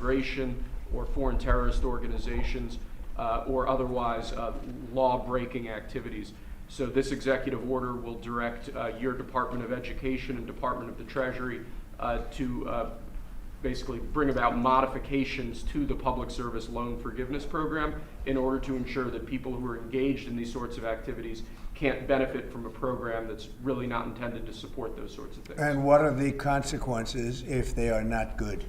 immigration or foreign terrorist organizations or otherwise law-breaking activities. So this executive order will direct your Department of Education and Department of the Treasury to basically bring about modifications to the Public Service Loan Forgiveness Program in order to ensure that people who are engaged in these sorts of activities can't benefit from a program that's really not intended to support those sorts of things. And what are the consequences if they are not good?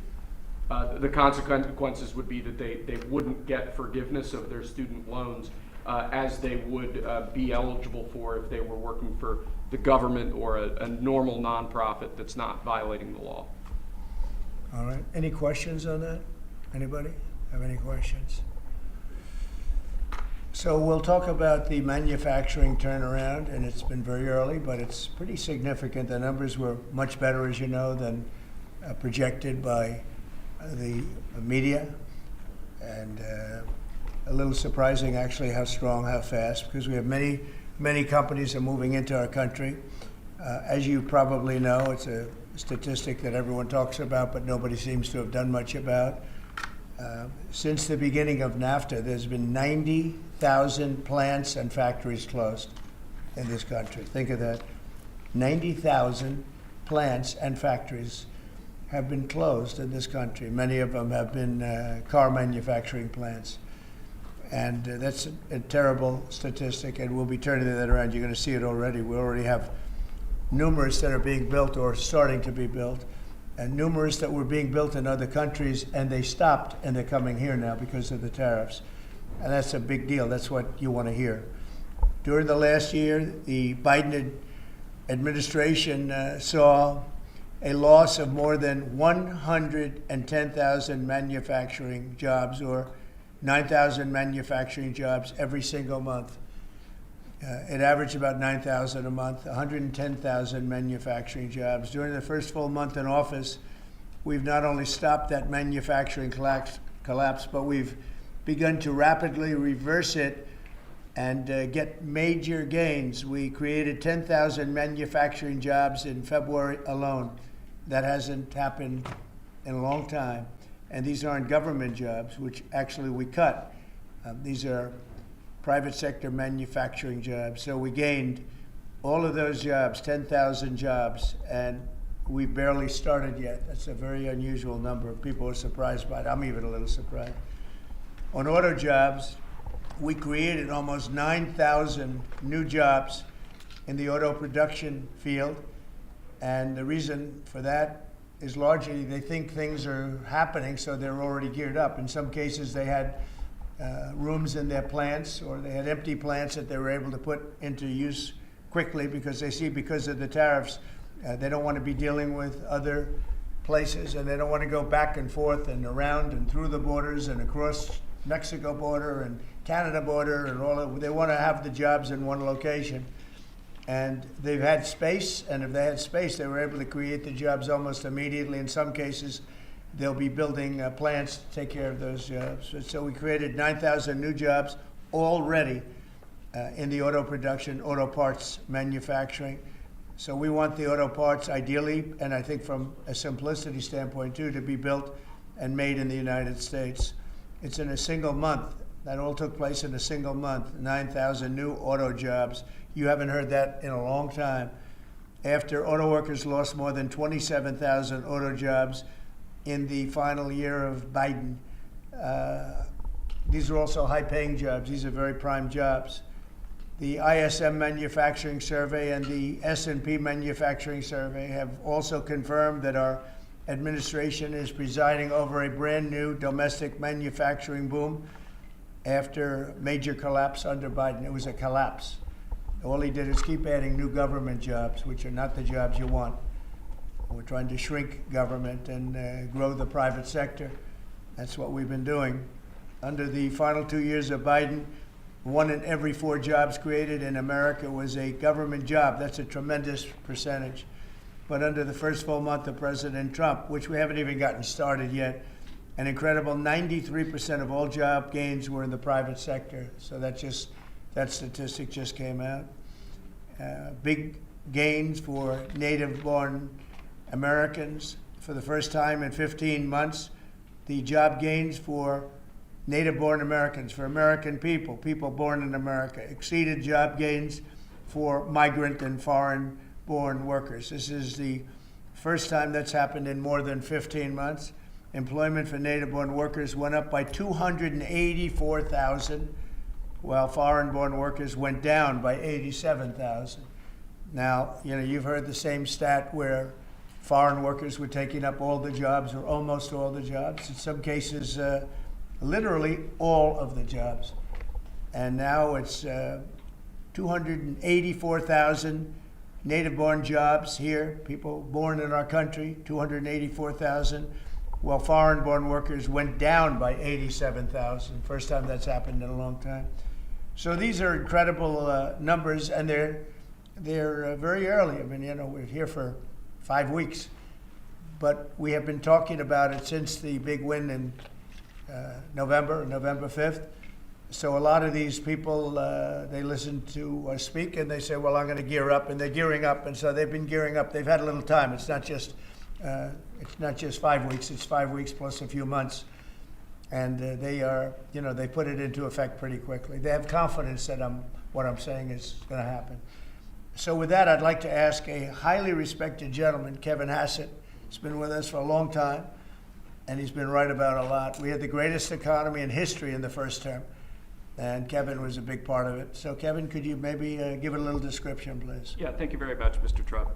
The consequences would be that they wouldn't get forgiveness of their student loans as they would be eligible for if they were working for the government or a normal nonprofit that's not violating the law. All right. Any questions on that? Anybody have any questions? So we'll talk about the manufacturing turnaround, and it's been very early, but it's pretty significant. The numbers were much better, as you know, than projected by the media, and a little surprising actually how strong, how fast, because we have many companies are moving into our country. As you probably know, it's a statistic that everyone talks about, but nobody seems to have done much about. Since the beginning of NAFTA, there's been 90,000 plants and factories closed in this country. Think of that. 90,000 plants and factories have been closed in this country. Many of them have been car manufacturing plants. And that's a terrible statistic, and we'll be turning that around. You're going to see it already. We already have numerous that are being built or starting to be built, and numerous that were being built in other countries, and they stopped, and they're coming here now because of the tariffs. And that's a big deal. That's what you want to hear. During the last year, the Biden administration saw a loss of more than 110,000 manufacturing jobs, or 9,000 manufacturing jobs every single month. It averaged about 9,000 a month, 110,000 manufacturing jobs. During the first full month in office, we've not only stopped that manufacturing collapse, but we've begun to rapidly reverse it and get major gains. We created 10,000 manufacturing jobs in February alone. That hasn't happened in a long time. And these aren't government jobs, which actually we cut. These are private sector manufacturing jobs. So we gained all of those jobs, 10,000 jobs, and we barely started yet. That's a very unusual number. People are surprised by it. I'm even a little surprised. On auto jobs, we created almost 9,000 new jobs in the auto production field. And the reason for that is largely they think things are happening, so they're already geared up. In some cases, they had rooms in their plants, or they had empty plants that they were able to put into use quickly because they see because of the tariffs, they don't want to be dealing with other places, and they don't want to go back and forth and around and through the borders and across Mexico border and Canada border and all that. They want to have the jobs in one location. And they've had space, and if they had space, they were able to create the jobs almost immediately. In some cases, they'll be building plants to take care of those jobs. So we created 9,000 new jobs already in the auto production, auto parts manufacturing. So we want the auto parts ideally, and I think from a simplicity standpoint too, to be built and made in the United States. It's in a single month. That all took place in a single month, 9,000 new auto jobs. You haven't heard that in a long time. After auto workers lost more than 27,000 auto jobs in the final year of Biden. These are also high-paying jobs. These are very prime jobs. The ISM Manufacturing Survey and the S&P Manufacturing Survey have also confirmed that our administration is presiding over a brand new domestic manufacturing boom after major collapse under Biden. It was a collapse. All he did is keep adding new government jobs, which are not the jobs you want. We're trying to shrink government and grow the private sector. That's what we've been doing. Under the final 2 years of Biden, 1 in every 4 jobs created in America was a government job. That's a tremendous percentage. But under the first full month of President Trump, which we haven't even gotten started yet, an incredible 93% of all job gains were in the private sector. So that statistic just came out. Big gains for native-born Americans. For the first time in 15 months, the job gains for native-born Americans, for American people, people born in America, exceeded job gains for migrant and foreign-born workers. This is the first time that's happened in more than 15 months. Employment for native-born workers went up by 284,000, while foreign-born workers went down by 87,000. Now, you've heard the same stat where foreign workers were taking up all the jobs or almost all the jobs. In some cases, literally all of the jobs. And now it's 284,000 native-born jobs here, people born in our country, 284,000, while foreign-born workers went down by 87,000. First time that's happened in a long time. So these are incredible numbers, and they're very early. I mean, we're here for 5 weeks, but we have been talking about it since the big win in November 5th. So a lot of these people, they listen to us speak and they say, well, I'm going to gear up, and they're gearing up. And so they've been gearing up. They've had a little time. It's not just 5 weeks. It's 5 weeks plus a few months. And they put it into effect pretty quickly. They have confidence that what I'm saying is going to happen. So with that, I'd like to ask a highly respected gentleman, Kevin Hassett. He's been with us for a long time, and he's been right about a lot. We had the greatest economy in history in the first term, and Kevin was a big part of it. So Kevin, could you maybe give it a little description, please? Yeah, thank you very much, Mr. Trump.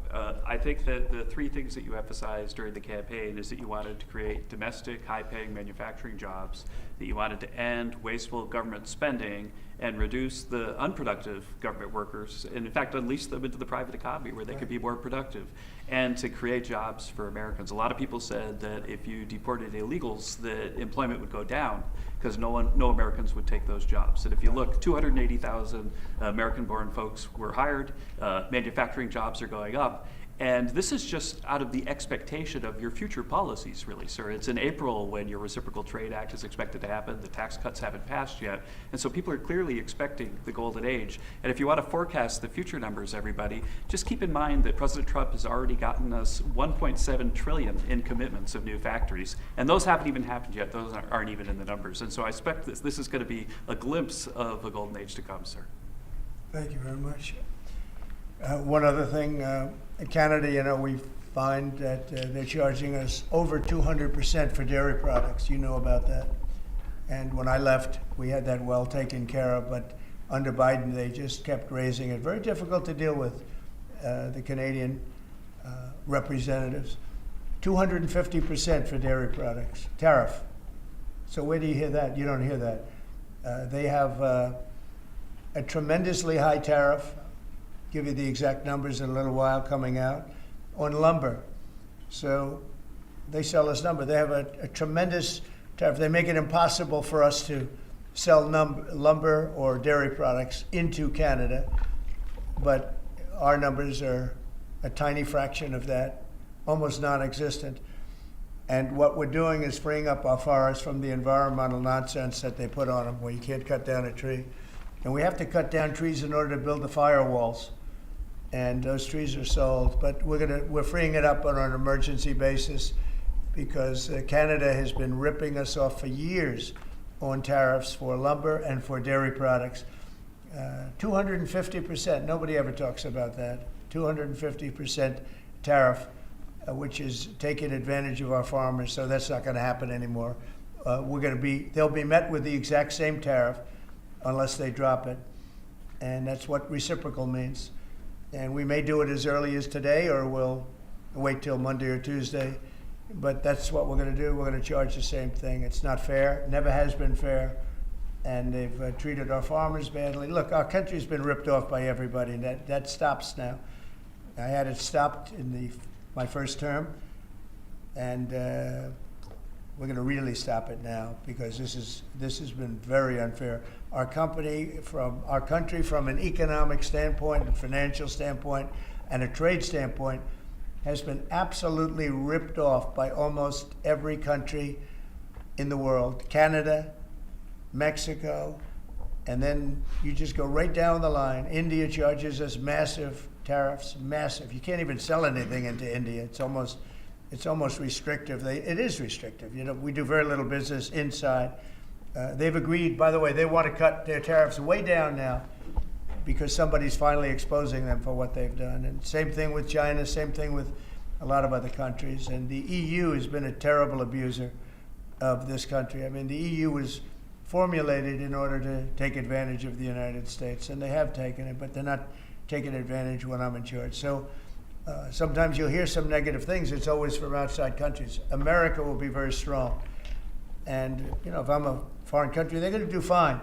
I think that the three things that you emphasized during the campaign is that you wanted to create domestic, high-paying manufacturing jobs, that you wanted to end wasteful government spending and reduce the unproductive government workers, and in fact unleash them into the private economy where they could be more productive, and to create jobs for Americans. A lot of people said that if you deported illegals, the employment would go down because no Americans would take those jobs. And if you look, 280,000 American-born folks were hired, manufacturing jobs are going up, and this is just out of the expectation of your future policies, really, sir. It's in April when your Reciprocal Trade Act is expected to happen. The tax cuts haven't passed yet. And so people are clearly expecting the golden age. And if you want to forecast the future numbers, everybody, just keep in mind that President Trump has already gotten us $1.7 trillion in commitments of new factories. And those haven't even happened yet. Those aren't even in the numbers. And so I expect this is going to be a glimpse of a golden age to come, sir. Thank you very much. One other thing, in Canada, we find that they're charging us over 200% for dairy products. You know about that. And when I left, we had that well taken care of, but under Biden, they just kept raising it. Very difficult to deal with, the Canadian representatives. 250% for dairy products, tariff. So where do you hear that? You don't hear that. They have a tremendously high tariff. Give you the exact numbers in a little while coming out, on lumber. So they sell us lumber. They have a tremendous tariff. They make it impossible for us to sell lumber or dairy products into Canada, but our numbers are a tiny fraction of that, almost non-existent. And what we're doing is freeing up our forests from the environmental nonsense that they put on them, where you can't cut down a tree. And we have to cut down trees in order to build the firewalls. And those trees are sold, but we're freeing it up on an emergency basis because Canada has been ripping us off for years on tariffs for lumber and for dairy products. 250%, nobody ever talks about that. 250% tariff, which is taking advantage of our farmers, so that's not gonna happen anymore. They'll be met with the exact same tariff unless they drop it. And that's what reciprocal means. And we may do it as early as today, or we'll wait till Monday or Tuesday. But that's what we're going to do. We're going to charge the same thing. It's not fair. Never has been fair. And they've treated our farmers badly. Look, our country's been ripped off by everybody. That stops now. I had it stopped in my first term. And we're going to really stop it now because this has been very unfair. Our country, from an economic standpoint, a financial standpoint, and a trade standpoint, has been absolutely ripped off by almost every country in the world. Canada, Mexico, and then you just go right down the line. India charges us massive tariffs, massive. You can't even sell anything into India. It's almost it's almost restrictive. It is restrictive. You know, we do very little business inside. They've agreed, by the way, they want to cut their tariffs way down now because somebody's finally exposing them for what they've done. And same thing with China, same thing with a lot of other countries. And the EU has been a terrible abuser of this country. I mean, the EU was formulated in order to take advantage of the United States, and they have taken it, but they're not taking advantage when I'm in charge. So sometimes you'll hear some negative things. It's always from outside countries. America will be very strong. And, you know, if I'm a foreign country, they're going to do fine.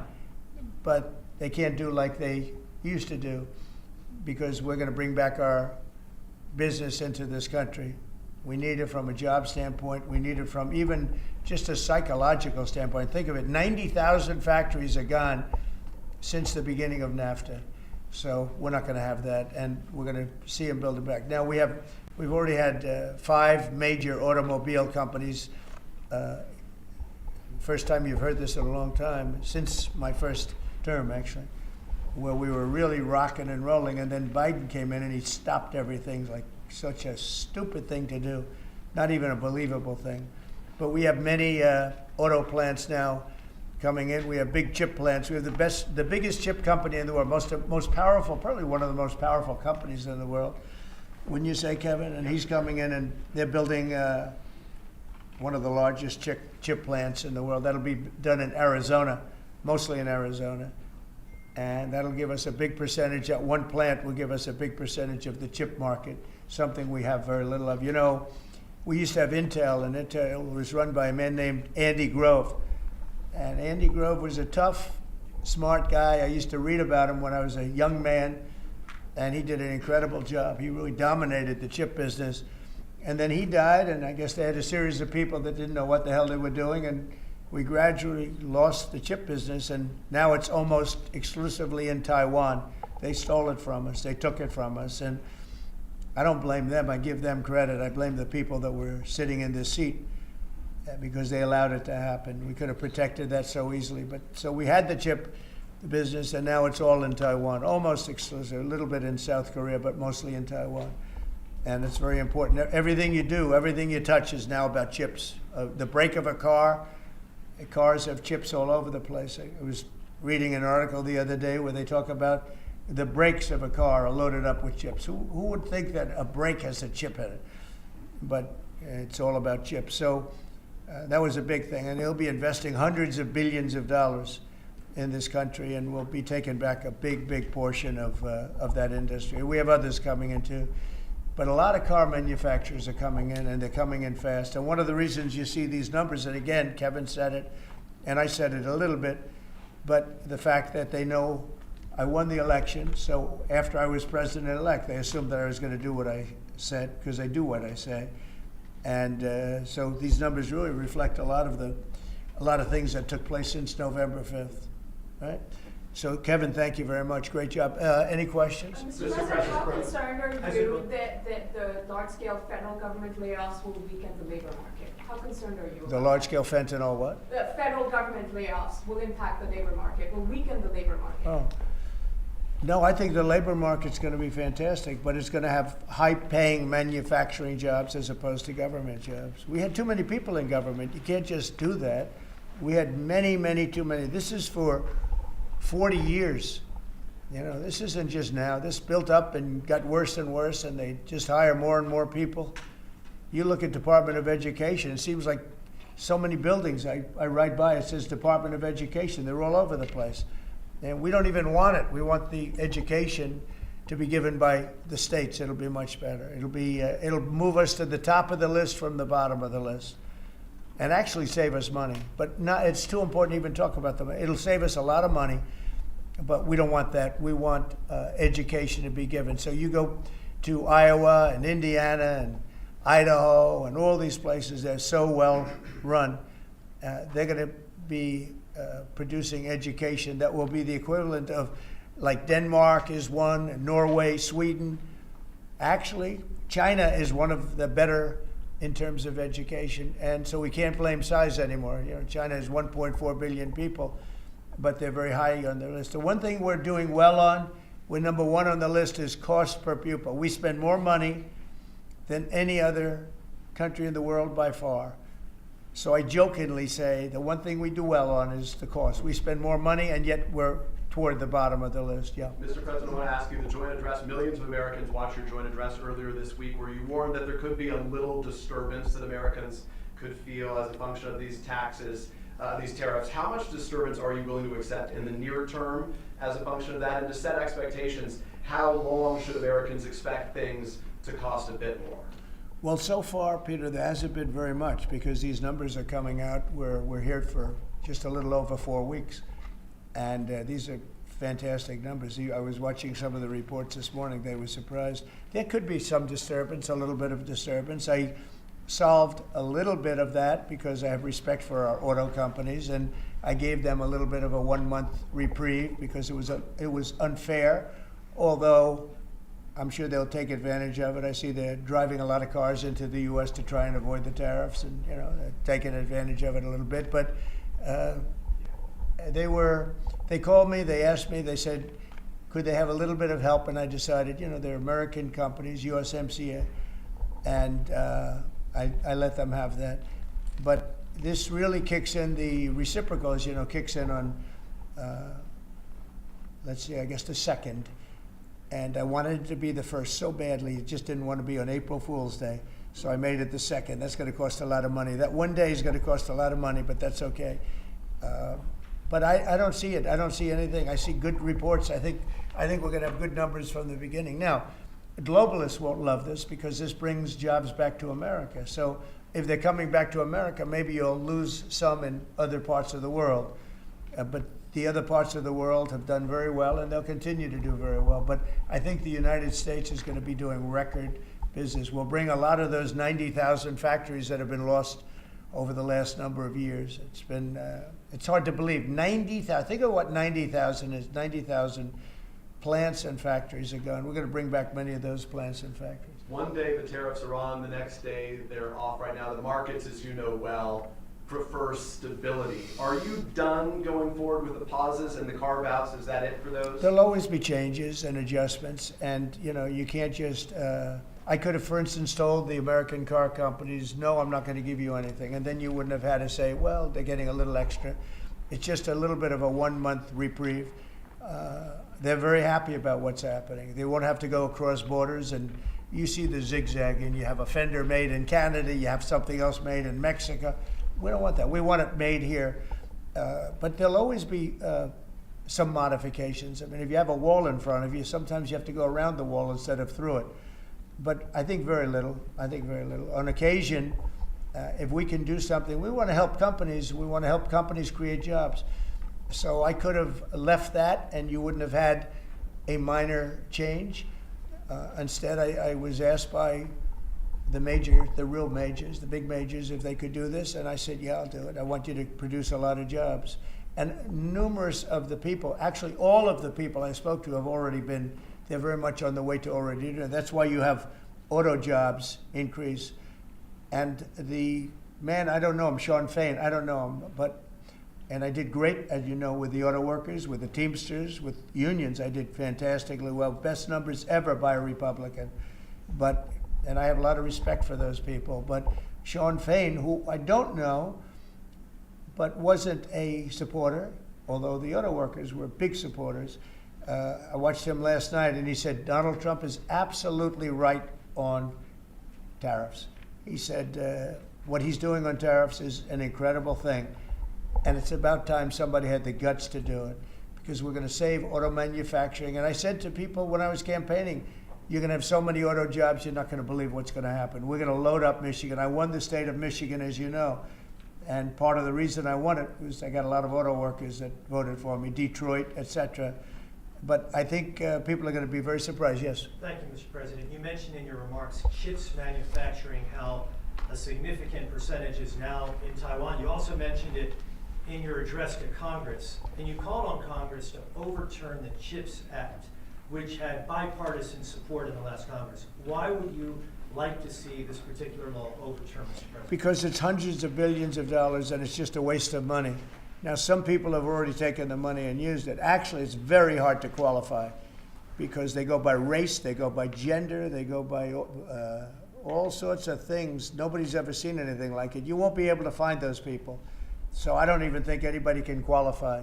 But they can't do like they used to do because we're going to bring back our business into this country. We need it from a job standpoint. We need it from even just a psychological standpoint. Think of it, 90,000 factories are gone since the beginning of NAFTA. So we're not going to have that, and we're going to see them build it back. Now we've already had 5 major automobile companies. First time you've heard this in a long time, since my first term actually, where we were really rocking and rolling, and then Biden came in and he stopped everything. Like such a stupid thing to do, not even a believable thing. But we have many auto plants now coming in. We have big chip plants. We have the biggest chip company in the world, most powerful, probably one of the most powerful companies in the world. Wouldn't you say, Kevin? And he's coming in, and they're building one of the largest chip plants in the world. That'll be done in Arizona, mostly in Arizona. And that'll give us a big percentage. That one plant will give us a big percentage of the chip market, something we have very little of. You know, we used to have Intel, and Intel was run by a man named Andy Grove. And Andy Grove was a tough, smart guy. I used to read about him when I was a young man, and he did an incredible job. He really dominated the chip business. And then he died, and I guess they had a series of people that didn't know what the hell they were doing, and we gradually lost the chip business, and now it's almost exclusively in Taiwan. They stole it from us. They took it from us, and I don't blame them. I give them credit. I blame the people that were sitting in this seat because they allowed it to happen. We could have protected that so easily. But so we had the chip business, and now it's all in Taiwan, almost exclusive, a little bit in South Korea, but mostly in Taiwan. And it's very important. Everything you do, everything you touch is now about chips. The brake of a car, cars have chips all over the place. I was reading an article the other day where they talk about the brakes of a car are loaded up with chips. Who would think that a brake has a chip in it? But it's all about chips. So that was a big thing. And they'll be investing hundreds of billions of dollars in this country, and we'll be taking back a big, big portion of that industry. We have others coming in too. But a lot of car manufacturers are coming in, and they're coming in fast. And one of the reasons you see these numbers, and again, Kevin said it, and I said it a little bit, but the fact that they know I won the election, so after I was president-elect, they assumed that I was going to do what I said, because I do what I say. And so these numbers really reflect a lot of things that took place since November 5th, right? So, Kevin, thank you very much. Great job. Any questions? Mr. President, how concerned are you that the large-scale federal government layoffs will weaken the labor market? How concerned are you? The large-scale fentanyl what? The federal government layoffs will impact the labor market, will weaken the labor market. Oh. No, I think the labor market's going to be fantastic, but it's going to have high-paying manufacturing jobs as opposed to government jobs. We had too many people in government. You can't just do that. We had many too many. This is for 40 years. You know, this isn't just now. This built up and got worse and worse, and they just hire more and more people. You look at Department of Education, it seems like so many buildings I ride by, it says Department of Education. They're all over the place. And we don't even want it. We want the education to be given by the states. It'll be much better. It'll move us to the top of the list from the bottom of the list, and actually save us money. But it's too important to even talk about them. It'll save us a lot of money, but we don't want that. We want education to be given. So you go to Iowa and Indiana and Idaho and all these places, they're so well run. They're going to be producing education that will be the equivalent of, like Denmark is one, Norway, Sweden. Actually, China is one of the better in terms of education, and so we can't blame size anymore. You know, China has 1.4 billion people, but they're very high on the list. The one thing we're doing well on, we're number one on the list, is cost per pupil. We spend more money than any other country in the world by far. So I jokingly say the one thing we do well on is the cost. We spend more money, and yet we're toward the bottom of the list. Yeah. Mr. President, I want to ask you, the joint address, millions of Americans watched your joint address earlier this week where you warned that there could be a little disturbance that Americans could feel as a function of these taxes, these tariffs. How much disturbance are you willing to accept in the near term as a function of that? And to set expectations, how long should Americans expect things to cost a bit more? Well, so far, Peter, there hasn't been very much because these numbers are coming out. We're here for just a little over 4 weeks. And these are fantastic numbers. I was watching some of the reports this morning. They were surprised. There could be some disturbance, a little bit of disturbance. I solved a little bit of that because I have respect for our auto companies, and I gave them a little bit of a 1-month reprieve because it was unfair, although I'm sure they'll take advantage of it. I see they're driving a lot of cars into the U.S. to try and avoid the tariffs, and they're taking advantage of it a little bit. But they called me, they asked me, they said, could they have a little bit of help? And I decided, they're American companies, USMCA, and I let them have that. But this really kicks in, the reciprocals, kicks in on, let's see, I guess the 2nd. And I wanted it to be the 1st so badly, just didn't want to be on April Fool's Day. So I made it the 2nd. That's going to cost a lot of money. That one day is going to cost a lot of money, but that's okay. But I don't see it. I don't see anything. I see good reports. I think we're going to have good numbers from the beginning. Now, globalists won't love this because this brings jobs back to America. So if they're coming back to America, maybe you'll lose some in other parts of the world. But the other parts of the world have done very well, and they'll continue to do very well. But I think the United States is going to be doing record business. We'll bring a lot of those 90,000 factories that have been lost over the last number of years. It's been, it's hard to believe. 90,000, think of what 90,000 is. 90,000 plants and factories are gone. We're going to bring back many of those plants and factories. One day the tariffs are on, the next day they're off. Right now the markets, as you know well, prefer stability. Are you done going forward with the pauses and the carve-outs? Is that it for those? There'll always be changes and adjustments, and you can't just. I could have, for instance, told the American car companies, no, I'm not going to give you anything, and then you wouldn't have had to say, well, they're getting a little extra. It's just a little bit of a 1-month reprieve. They're very happy about what's happening. They won't have to go across borders, and you see the zigzagging. You have a fender made in Canada, you have something else made in Mexico. We don't want that. We want it made here. But there'll always be some modifications. I mean, if you have a wall in front of you, sometimes you have to go around the wall instead of through it. But I think very little. On occasion, if we can do something, we want to help companies. We want to help companies create jobs. So I could have left that, and you wouldn't have had a minor change. Instead, I was asked by the real majors, the big majors, if they could do this, and I said, yeah, I'll do it. I want you to produce a lot of jobs. And numerous of the people, actually all of the people I spoke to have already been, they're very much on the way to already doing it. That's why you have auto jobs increase. And the man, I don't know him, Sean Fain, I don't know him, and I did great, as you know, with the auto workers, with the Teamsters, with unions, I did fantastically well. Best numbers ever by a Republican. And I have a lot of respect for those people. But Sean Fain, who I don't know, but wasn't a supporter, although the auto workers were big supporters. I watched him last night, and he said, Donald Trump is absolutely right on tariffs. He said, what he's doing on tariffs is an incredible thing. And it's about time somebody had the guts to do it, because we're going to save auto manufacturing. And I said to people when I was campaigning, you're going to have so many auto jobs, you're not going to believe what's going to happen. We're going to load up Michigan. I won the state of Michigan, as you know. And part of the reason I won it was I got a lot of auto workers that voted for me, Detroit, etc. But I think people are going to be very surprised. Yes? Thank you, Mr. President. You mentioned in your remarks chips manufacturing, how a significant percentage is now in Taiwan. You also mentioned it in your address to Congress, and you called on Congress to overturn the CHIPS Act, which had bipartisan support in the last Congress. Why would you like to see this particular law overturned, Mr. President? Because it's hundreds of billions of dollars, and it's just a waste of money. Now, some people have already taken the money and used it. Actually, it's very hard to qualify because they go by race, they go by gender, they go by all sorts of things. Nobody's ever seen anything like it. You won't be able to find those people. So I don't even think anybody can qualify.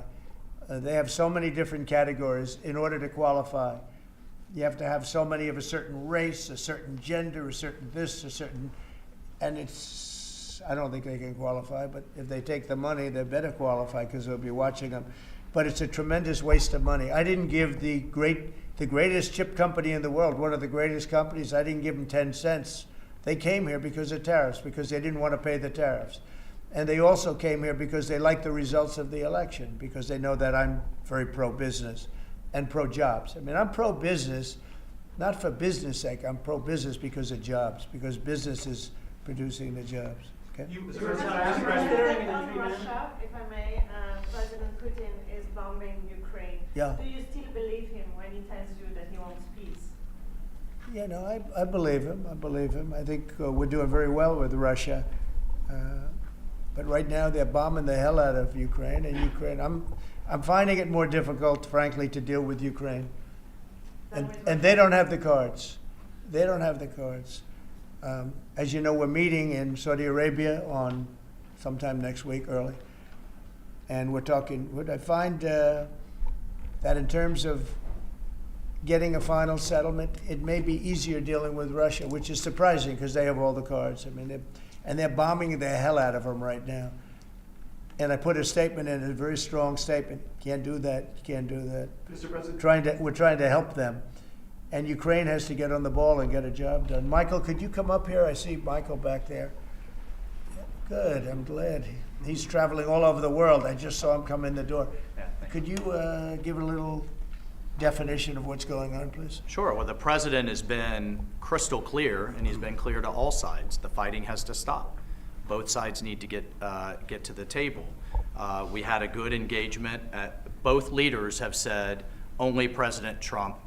They have so many different categories in order to qualify. You have to have so many of a certain race, a certain gender, a certain this, a certain, and I don't think they can qualify, but if they take the money, they better qualify because they'll be watching them. But it's a tremendous waste of money. I didn't give the greatest chip company in the world, one of the greatest companies, I didn't give them 10 cents. They came here because of tariffs, because they didn't want to pay the tariffs. And they also came here because they like the results of the election, because they know that I'm very pro-business and pro-jobs. I mean, I'm pro-business, not for business sake. I'm pro-business because of jobs, because business is producing the jobs. Okay? Mr. President, President, On Russia, if I may, President Putin is bombing Ukraine. Yeah. Do you still believe him when he tells you that he wants peace? Yeah, no, I believe him. I believe him. I think we're doing very well with Russia. But right now they're bombing the hell out of Ukraine, and I'm finding it more difficult, frankly, to deal with Ukraine. And they don't have the cards. They don't have the cards. As you know, we're meeting in Saudi Arabia on sometime next week, early. And we're talking, I find that in terms of getting a final settlement, it may be easier dealing with Russia, which is surprising because they have all the cards. I mean, they're bombing the hell out of them right now. And I put a statement in, a very strong statement. Can't do that. You can't do that. Mr. President. We're trying to help them. And Ukraine has to get on the ball and get a job done. Michael, could you come up here? I see Michael back there. Good, I'm glad. He's traveling all over the world. I just saw him come in the door. Yeah. Could you give a little definition of what's going on, please? Sure. Well, the president has been crystal clear, and he's been clear to all sides. The fighting has to stop. Both sides need to get to the table. We had a good engagement. Both leaders have said only President Trump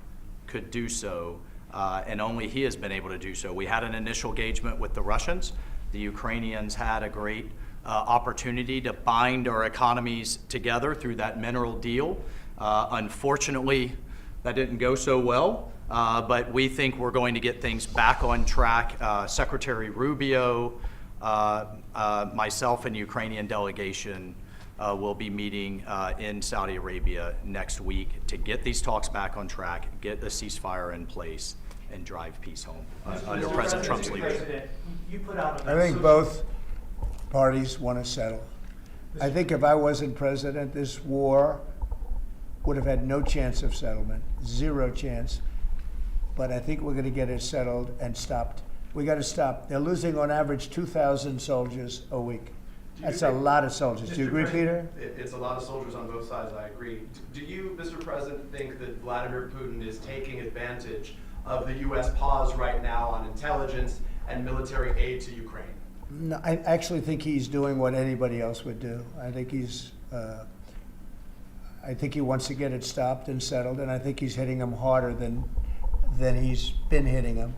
could do so, and only he has been able to do so. We had an initial engagement with the Russians. The Ukrainians had a great opportunity to bind our economies together through that mineral deal. Unfortunately, that didn't go so well, but we think we're going to get things back on track. Secretary Rubio, myself, and the Ukrainian delegation will be meeting in Saudi Arabia next week to get these talks back on track, get a ceasefire in place, and drive peace home under President Trump's leadership. President, you put out a I think social- both parties want to settle. I think if I wasn't president, this war would have had no chance of settlement, zero chance. But I think we're going to get it settled and stopped. We got to stop. They're losing on average 2,000 soldiers a week. That's a lot of soldiers. Do you agree, Peter? It's a lot of soldiers on both sides, I agree. Do you, Mr. President, think that Vladimir Putin is taking advantage of the U.S. pause right now on intelligence and military aid to Ukraine? No, I actually think he's doing what anybody else would do. I think he wants to get it stopped and settled, and I think he's hitting them harder than he's been hitting them.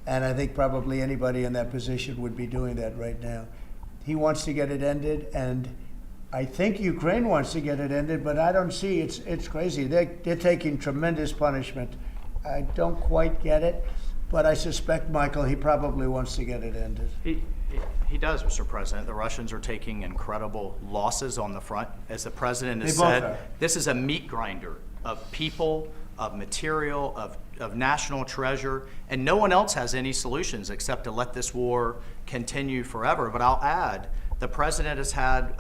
And I think probably anybody in that position would be doing that right now. He wants to get it ended, and I think Ukraine wants to get it ended, but I don't see, it's crazy. They're taking tremendous punishment. I don't quite get it, but I suspect, Michael, he probably wants to get it ended. He does, Mr. President. The Russians are taking incredible losses on the front. As the president has They both said, are. this is a meat grinder of people, of material, of national treasure, and no one else has any solutions except to let this war continue forever. But I'll add, the president has had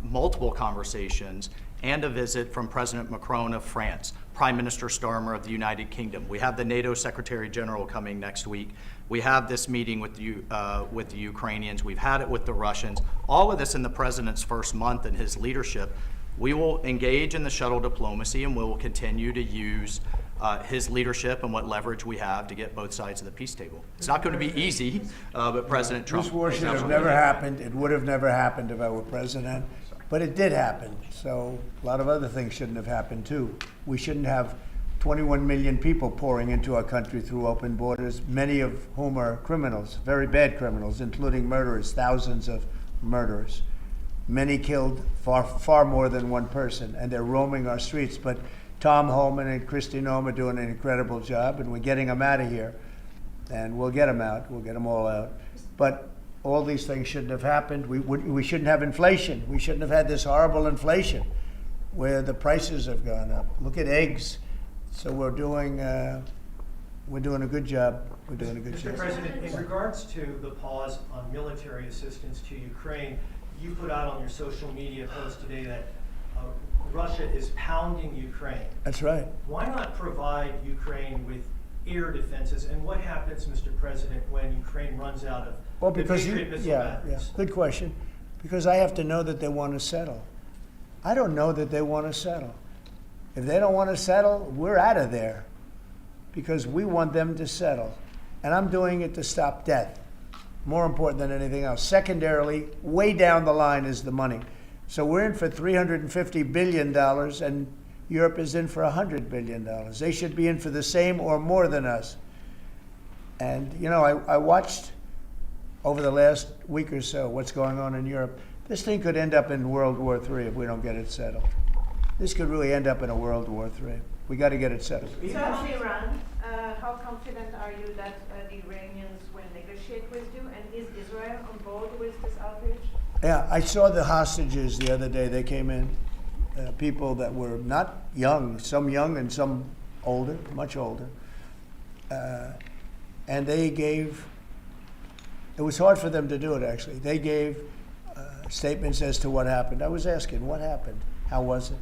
multiple conversations and a visit from President Macron of France, Prime Minister Starmer of the United Kingdom. We have the NATO Secretary General coming next week. We have this meeting with the Ukrainians. We've had it with the Russians. All of this in the president's first month in his leadership. We will engage in the shuttle diplomacy, and we will continue to use his leadership and what leverage we have to get both sides of the peace table. It's not going to be easy, but President Trump. This war should have never happened. It would have never happened if I were president, but it did happen. So a lot of other things shouldn't have happened too. We shouldn't have 21 million people pouring into our country through open borders, many of whom are criminals, very bad criminals, including murderers, thousands of murderers. Many killed, far more than one person, and they're roaming our streets. But Tom Homan and Kristi Noem are doing an incredible job, and we're getting them out of here. and we'll get them out. We'll get them all out. But all these things shouldn't have happened. We shouldn't have inflation. We shouldn't have had this horrible inflation where the prices have gone up. Look at eggs. So we're doing a good job. We're doing a good Mr. job. President, in regards to the pause on military assistance to Ukraine, you put out on your social media post today that Russia is pounding Ukraine. That's right. Why not provide Ukraine with air defenses? And what happens, Mr. President, when Ukraine runs out of Well, the because Patriot missile batteries? good question. Because I have to know that they want to settle. I don't know that they want to settle. If they don't want to settle, we're out of there because we want them to settle. And I'm doing it to stop death, more important than anything else. Secondarily, way down the line is the money. So we're in for $350 billion, and Europe is in for $100 billion. They should be in for the same or more than us. And, you know, I watched over the last week or so what's going on in Europe. This thing could end up in World War III if we don't get it settled. This could really end up in a World War III. We got to get it settled. So on Iran, how confident are you that the Iranians will negotiate with you? And is Israel on board with this outrage? Yeah, I saw the hostages the other day. They came in, people that were not young, some young and some older, much older. And they gave, it was hard for them to do it actually. They gave statements as to what happened. I was asking, what happened? How was it?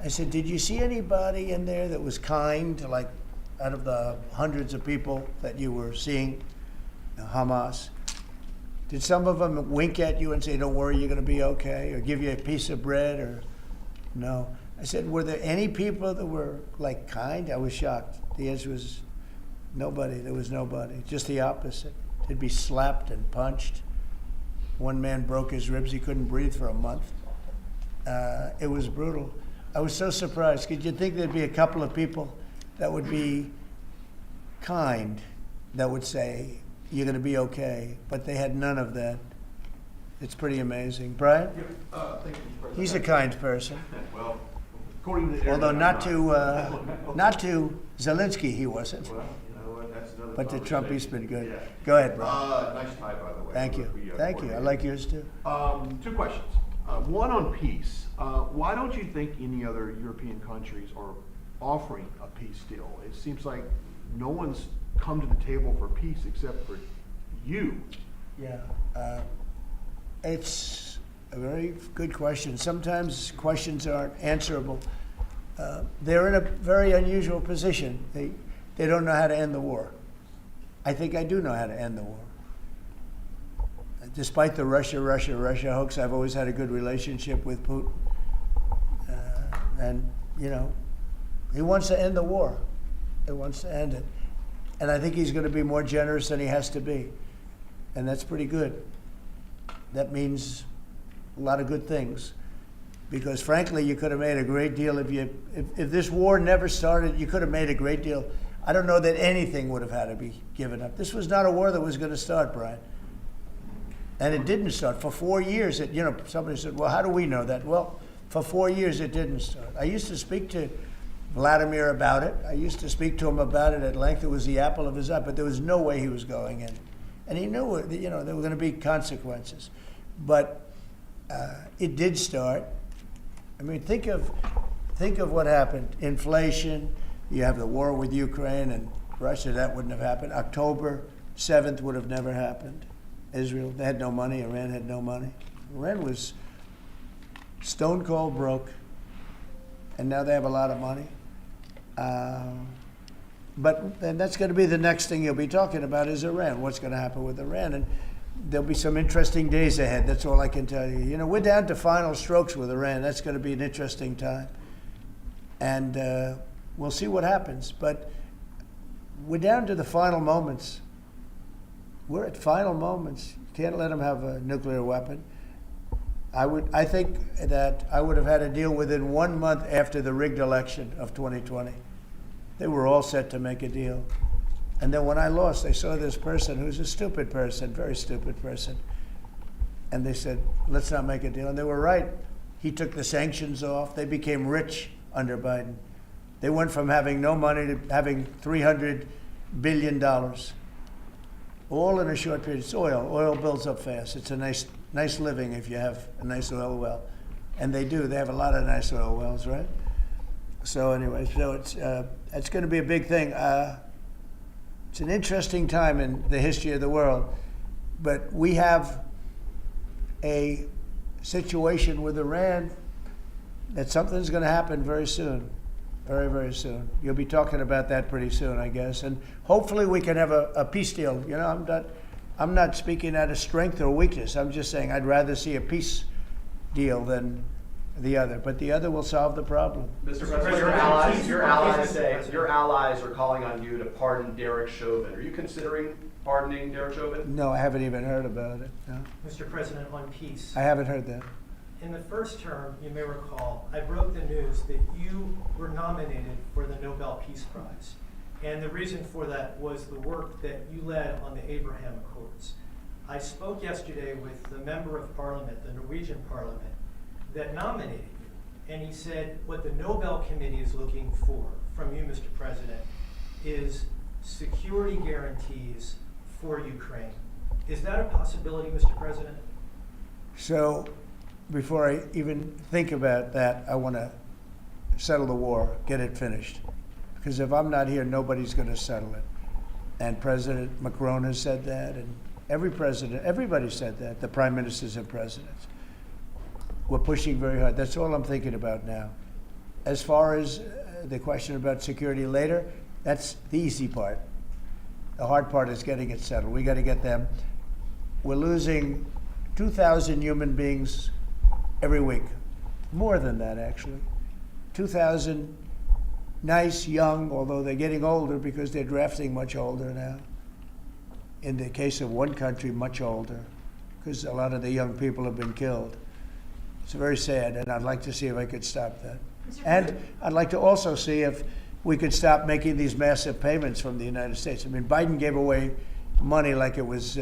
I said, did you see anybody in there that was kind to, like, out of the hundreds of people that you were seeing, Hamas? Did some of them wink at you and say, don't worry, you're going to be okay, or give you a piece of bread, or no? I said, were there any people that were, like, kind? I was shocked. The answer was nobody. There was nobody. Just the opposite. They'd be slapped and punched. One man broke his ribs. He couldn't breathe for a month. It was brutal. I was so surprised. Could you think there'd be a couple of people that would be kind, that would say, you're going to be okay, but they had none of that. It's pretty amazing. Brian? Thank you, Mr. President. He's a kind person. Well, according to the Although internet, not to Zelensky he wasn't. Well, you know what, that's another But to Trump he's conversation. been good. Yeah. Go ahead, Brian. Nice tie, by the way. Thank you. We, Thank you. I coordinated. like yours too. Two questions. One on peace. Why don't you think any other European countries are offering a peace deal? It seems like no one's come to the table for peace except for you. Yeah. It's a very good question. Sometimes questions aren't answerable. They're in a very unusual position. They don't know how to end the war. I think I do know how to end the war. Despite the Russia hoax, I've always had a good relationship with Putin. And, you know, he wants to end the war. He wants to end it. And I think he's going to be more generous than he has to be. And that's pretty good. That means a lot of good things. Because frankly, you could have made a great deal if this war never started, you could have made a great deal. I don't know that anything would have had to be given up. This was not a war that was going to start, Brian. And it didn't start. For 4 years, somebody said, well, how do we know that? Well, for 4 years, it didn't start. I used to speak to Vladimir about it. I used to speak to him about it at length. It was the apple of his eye, but there was no way he was going in. And he knew, there were going to be consequences. But it did start. I mean, think of what happened. Inflation, you have the war with Ukraine and Russia, that wouldn't have happened. October 7th would have never happened. Israel, they had no money. Iran had no money. Iran was stone cold broke, and now they have a lot of money. But then that's going to be the next thing you'll be talking about is Iran. What's going to happen with Iran? And there'll be some interesting days ahead. That's all I can tell you. You know, we're down to final strokes with Iran. That's going to be an interesting time. And we'll see what happens. But we're down to the final moments. We're at final moments. You can't let them have a nuclear weapon. I think that I would have had a deal within 1 month after the rigged election of 2020. They were all set to make a deal. And then when I lost, they saw this person who's a stupid person, very stupid person. And they said, let's not make a deal. And they were right. He took the sanctions off. They became rich under Biden. They went from having no money to having $300 billion. all in a short period. It's oil. Oil builds up fast. It's a nice living if you have a nice oil well. And they do. They have a lot of nice oil wells, right? So anyway, it's going to be a big thing. It's an interesting time in the history of the world, but we have a situation with Iran that something's going to happen very soon, very, very soon. You'll be talking about that pretty soon, I guess, and hopefully we can have a peace deal. You know, I'm not speaking out of strength or weakness. I'm just saying I'd rather see a peace deal than the other, but the other will solve the problem. Mr. President, your allies are calling on you to pardon Derek Chauvin. Are you considering pardoning Derek Chauvin? No, I haven't even heard about it. No, Mr. President, on peace. I haven't heard that. In the first term, you may recall, I broke the news that you were nominated for the Nobel Peace Prize. And the reason for that was the work that you led on the Abraham Accords. I spoke yesterday with the member of parliament, the Norwegian parliament, that nominated you. And he said what the Nobel Committee is looking for from you, Mr. President, is security guarantees for Ukraine. Is that a possibility, Mr. President? So before I even think about that, I want to settle the war, get it finished. Because if I'm not here, nobody's going to settle it. And President Macron has said that, and everybody said that, the prime ministers and presidents. We're pushing very hard. That's all I'm thinking about now. As far as the question about security later, that's the easy part. The hard part is getting it settled. We got to get them. We're losing 2,000 human beings every week. More than that, actually. 2,000 nice, young, although they're getting older because they're drafting much older now. In the case of one country, much older, because a lot of the young people have been killed. It's very sad, and I'd like to see if I could stop that. And I'd like to also see if we could stop making these massive payments from the United States. I mean, Biden gave away money like it was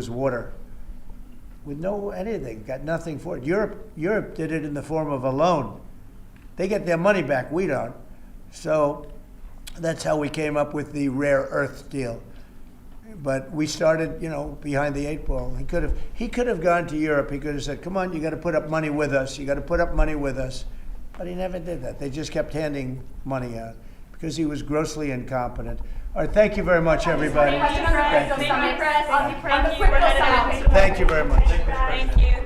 water, with no anything, got nothing for it. Europe did it in the form of a loan. They get their money back, we don't. So that's how we came up with the rare earth deal. But we started, behind the 8 ball. He could have gone to Europe. He could have said, "Come on, you got to put up money with us. You got to put up money with us." But he never did that. They just kept handing money out because he was grossly incompetent. All right, thank you very much, everybody. Thank you. Thank you very much. Thank you.